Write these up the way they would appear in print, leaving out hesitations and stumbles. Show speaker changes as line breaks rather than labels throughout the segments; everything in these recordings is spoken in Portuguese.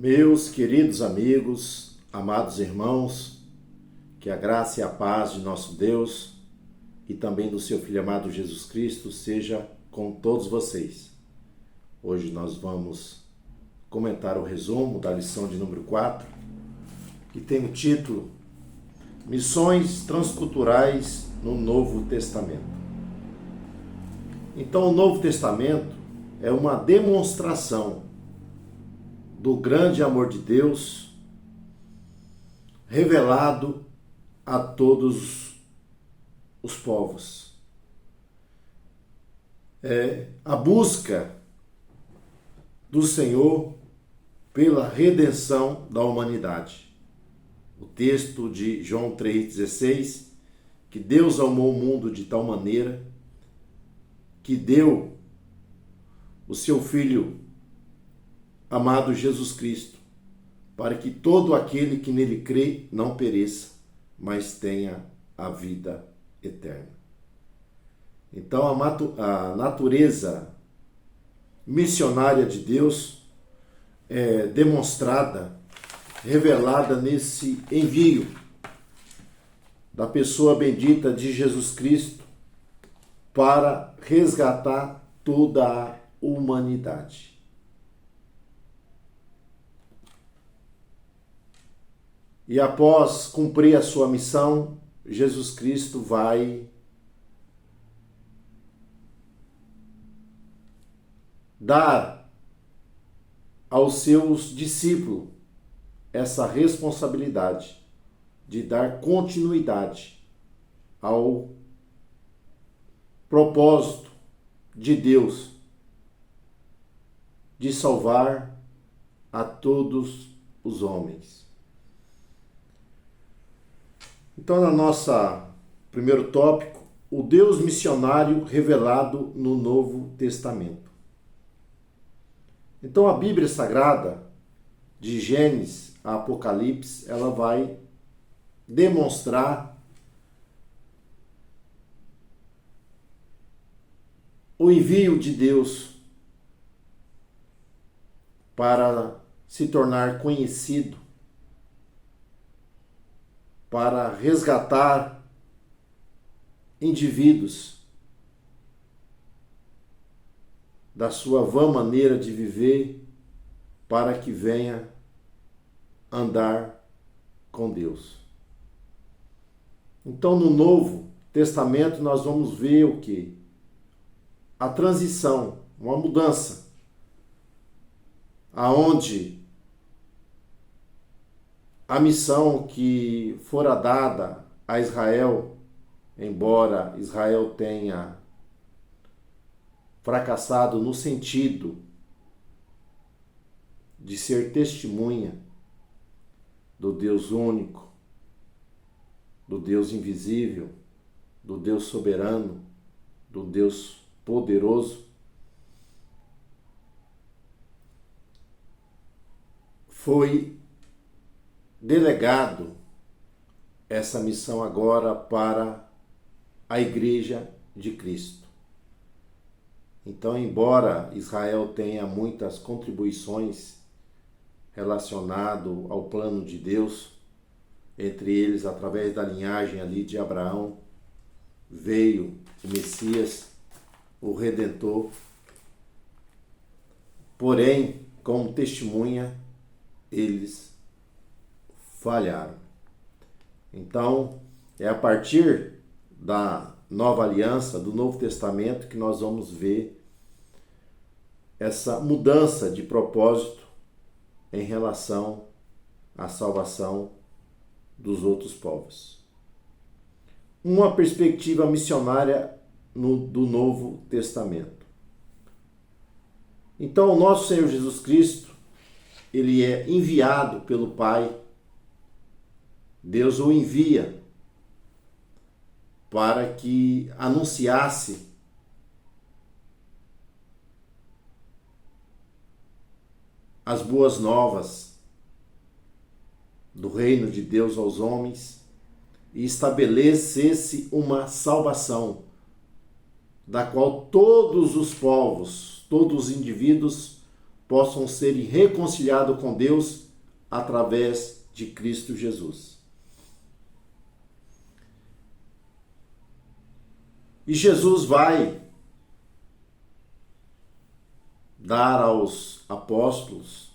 Meus queridos amigos, amados irmãos, que a graça e a paz de nosso Deus e também do seu Filho amado Jesus Cristo seja com todos vocês. Hoje nós vamos comentar o resumo da lição de número 4, que tem o título Missões Transculturais no Novo Testamento. Então, o Novo Testamento é uma demonstração do grande amor de Deus revelado a todos os povos. É a busca do Senhor pela redenção da humanidade. O texto de João 3,16, que Deus amou o mundo de tal maneira que deu o seu Filho amado Jesus Cristo, para que todo aquele que nele crê não pereça, mas tenha a vida eterna. Então a natureza missionária de Deus é demonstrada, revelada nesse envio da pessoa bendita de Jesus Cristo para resgatar toda a humanidade. E após cumprir a sua missão, Jesus Cristo vai dar aos seus discípulos essa responsabilidade de dar continuidade ao propósito de Deus de salvar a todos os homens. Então, na nossa primeiro tópico, o Deus missionário revelado no Novo Testamento. Então, a Bíblia Sagrada, de Gênesis a Apocalipse, ela vai demonstrar o envio de Deus para se tornar conhecido, para resgatar indivíduos da sua vã maneira de viver, para que venha andar com Deus. Então, no Novo Testamento, nós vamos ver o quê? A transição, uma mudança, aonde a missão que fora dada a Israel, embora Israel tenha fracassado no sentido de ser testemunha do Deus único, do Deus invisível, do Deus soberano, do Deus poderoso, foi delegado essa missão agora para a Igreja de Cristo. Então, embora Israel tenha muitas contribuições relacionadas ao plano de Deus, entre eles, através da linhagem ali de Abraão, veio o Messias, o Redentor. Porém, como testemunha, eles falharam. Então, é a partir da nova aliança, do Novo Testamento, que nós vamos ver essa mudança de propósito em relação à salvação dos outros povos. Uma perspectiva missionária do Novo Testamento. Então, o nosso Senhor Jesus Cristo, ele é enviado pelo Pai. Deus o envia para que anunciasse as boas novas do reino de Deus aos homens e estabelecesse uma salvação da qual todos os povos, todos os indivíduos possam ser reconciliados com Deus através de Cristo Jesus. E Jesus vai dar aos apóstolos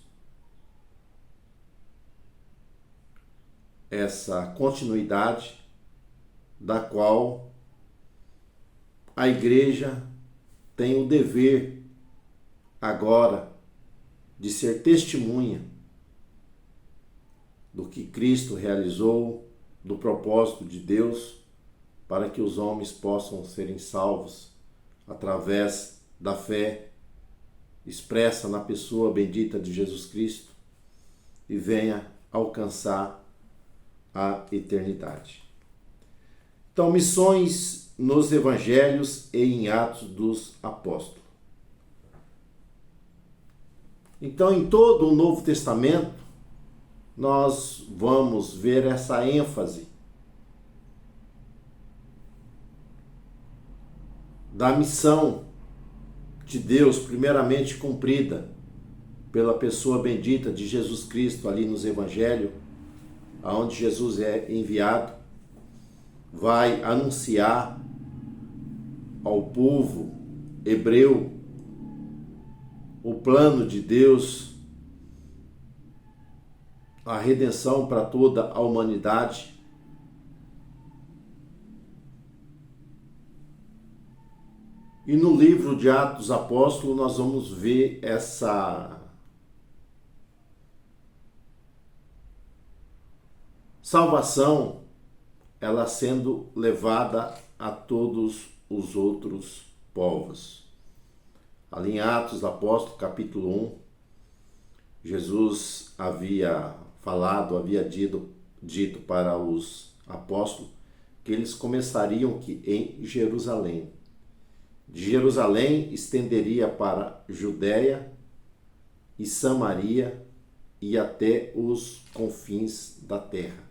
essa continuidade da qual a igreja tem o dever agora de ser testemunha do que Cristo realizou, do propósito de Deus, para que os homens possam serem salvos através da fé expressa na pessoa bendita de Jesus Cristo e venha alcançar a eternidade. Então, missões nos Evangelhos e em Atos dos Apóstolos. Então, em todo o Novo Testamento, nós vamos ver essa ênfase da missão de Deus, primeiramente cumprida pela pessoa bendita de Jesus Cristo ali nos Evangelhos, aonde Jesus é enviado, vai anunciar ao povo hebreu o plano de Deus, a redenção para toda a humanidade. E no livro de Atos dos Apóstolos nós vamos ver essa salvação, ela sendo levada a todos os outros povos. Ali em Atos dos Apóstolos, capítulo 1, Jesus havia falado, havia dito para os apóstolos que eles começariam em Jerusalém. De Jerusalém estenderia para Judéia e Samaria e até os confins da terra.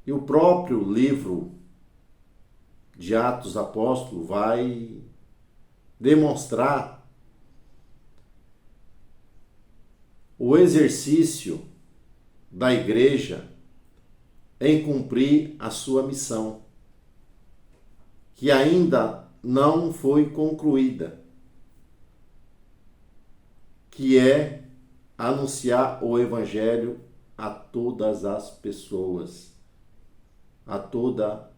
E o próprio livro de Atos Apóstolos vai demonstrar o exercício da igreja em cumprir a sua missão, que ainda não foi concluída, que é anunciar o Evangelho a todas as pessoas, a toda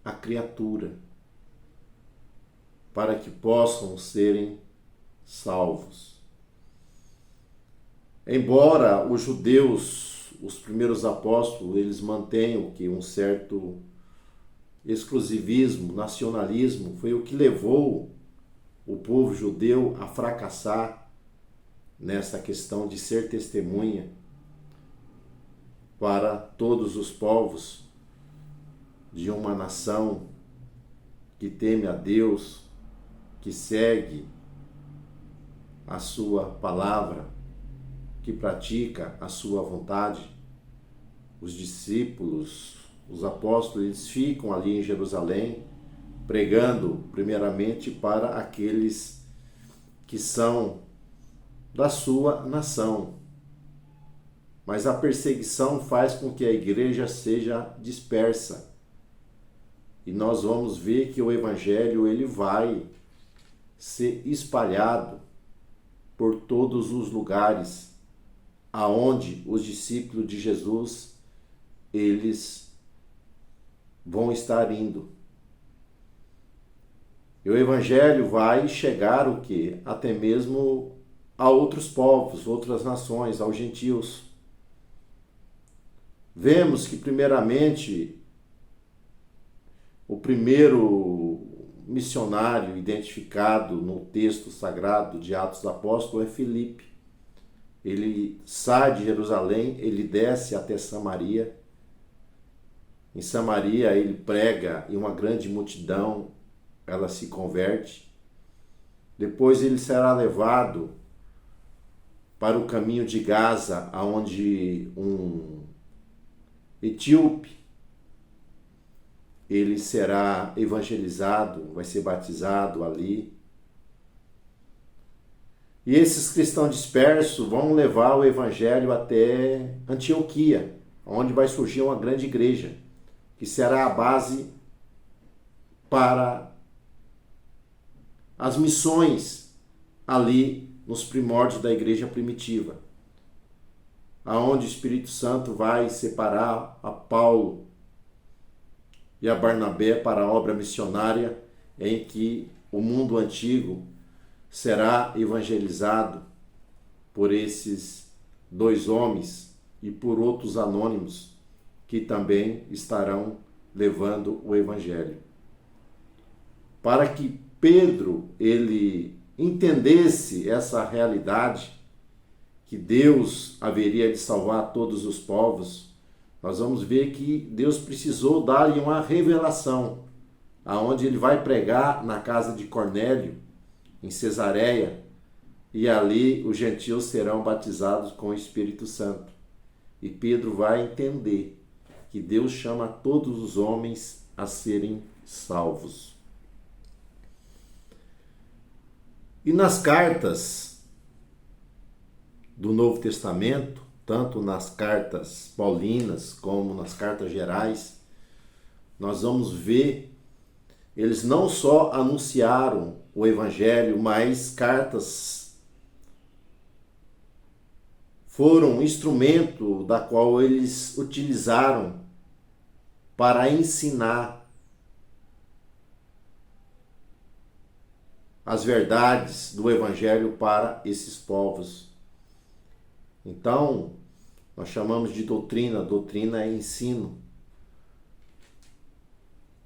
a criatura, para que possam serem salvos. Embora os judeus, os primeiros apóstolos, eles mantenham que um certo exclusivismo, nacionalismo, foi o que levou o povo judeu a fracassar nessa questão de ser testemunha para todos os povos de uma nação que teme a Deus, que segue a sua palavra, que pratica a sua vontade. Os discípulos, os apóstolos, eles ficam ali em Jerusalém, pregando primeiramente para aqueles que são da sua nação. Mas a perseguição faz com que a igreja seja dispersa. E nós vamos ver que o Evangelho ele vai ser espalhado por todos os lugares aonde os discípulos de Jesus eles vão estar indo. E o Evangelho vai chegar o quê? Até mesmo a outros povos, outras nações, aos gentios. Vemos que primeiramente o primeiro missionário identificado no texto sagrado de Atos dos Apóstolos é Filipe. Ele sai de Jerusalém, ele desce até Samaria. Em Samaria ele prega e uma grande multidão ela se converte. Depois ele será levado para o caminho de Gaza, onde um etíope ele será evangelizado, vai ser batizado ali. E esses cristãos dispersos vão levar o evangelho até Antioquia, onde vai surgir uma grande igreja, que será a base para as missões ali nos primórdios da igreja primitiva, aonde o Espírito Santo vai separar a Paulo e a Barnabé para a obra missionária, em que o mundo antigo será evangelizado por esses dois homens e por outros anônimos que também estarão levando o evangelho. Para que Pedro ele entendesse essa realidade, que Deus haveria de salvar todos os povos, nós vamos ver que Deus precisou dar-lhe uma revelação, aonde ele vai pregar na casa de Cornélio, em Cesareia, e ali os gentios serão batizados com o Espírito Santo. E Pedro vai entender que Deus chama todos os homens a serem salvos. E nas cartas do Novo Testamento, tanto nas cartas paulinas como nas cartas gerais, nós vamos ver, eles não só anunciaram o evangelho, mas cartas foram um instrumento da qual eles utilizaram para ensinar as verdades do evangelho para esses povos. Então, nós chamamos de doutrina. Doutrina é ensino.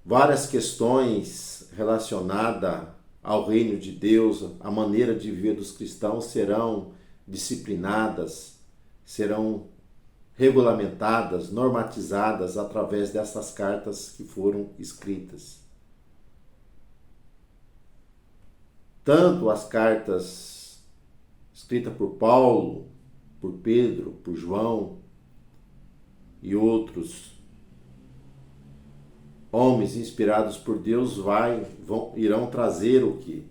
Várias questões relacionadas ao reino de Deus, a maneira de viver dos cristãos serão disciplinadas, serão regulamentadas, normatizadas através dessas cartas que foram escritas. Tanto as cartas escritas por Paulo, por Pedro, por João e outros homens inspirados por Deus irão trazer o que?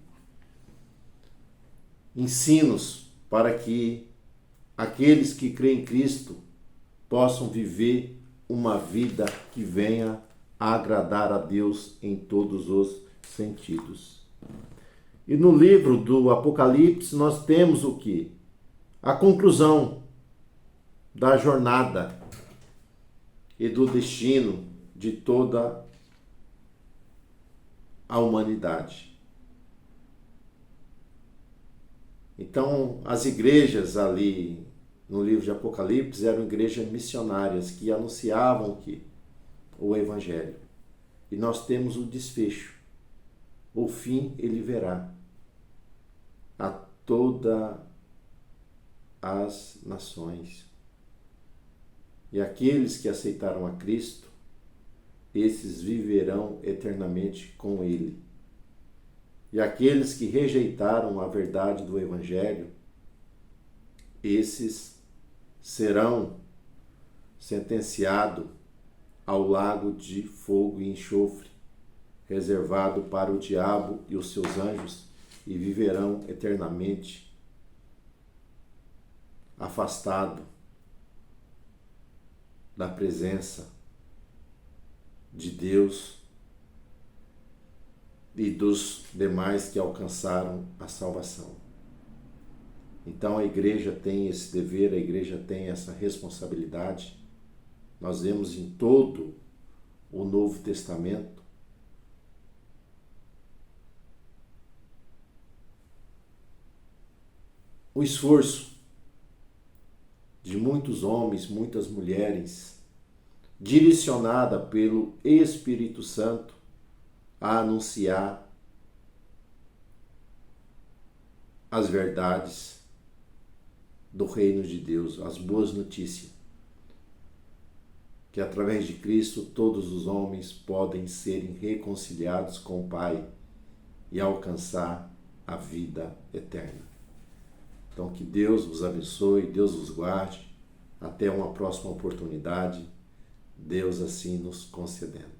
Ensinos para que aqueles que creem em Cristo possam viver uma vida que venha a agradar a Deus em todos os sentidos. E no livro do Apocalipse nós temos o que? A conclusão da jornada e do destino de toda a humanidade. Então, as igrejas ali no livro de Apocalipse eram igrejas missionárias que anunciavam o evangelho. E nós temos o desfecho. O fim ele verá a todas as nações. E aqueles que aceitaram a Cristo, esses viverão eternamente com Ele. E aqueles que rejeitaram a verdade do Evangelho, esses serão sentenciados ao lago de fogo e enxofre, reservado para o diabo e os seus anjos, e viverão eternamente afastado da presença de Deus e dos demais que alcançaram a salvação. Então a igreja tem esse dever, a igreja tem essa responsabilidade. Nós vemos em todo o Novo Testamento o esforço de muitos homens, muitas mulheres, direcionada pelo Espírito Santo a anunciar as verdades do reino de Deus, as boas notícias, que através de Cristo todos os homens podem serem reconciliados com o Pai e alcançar a vida eterna. Então que Deus vos abençoe, Deus vos guarde, até uma próxima oportunidade, Deus assim nos concedendo.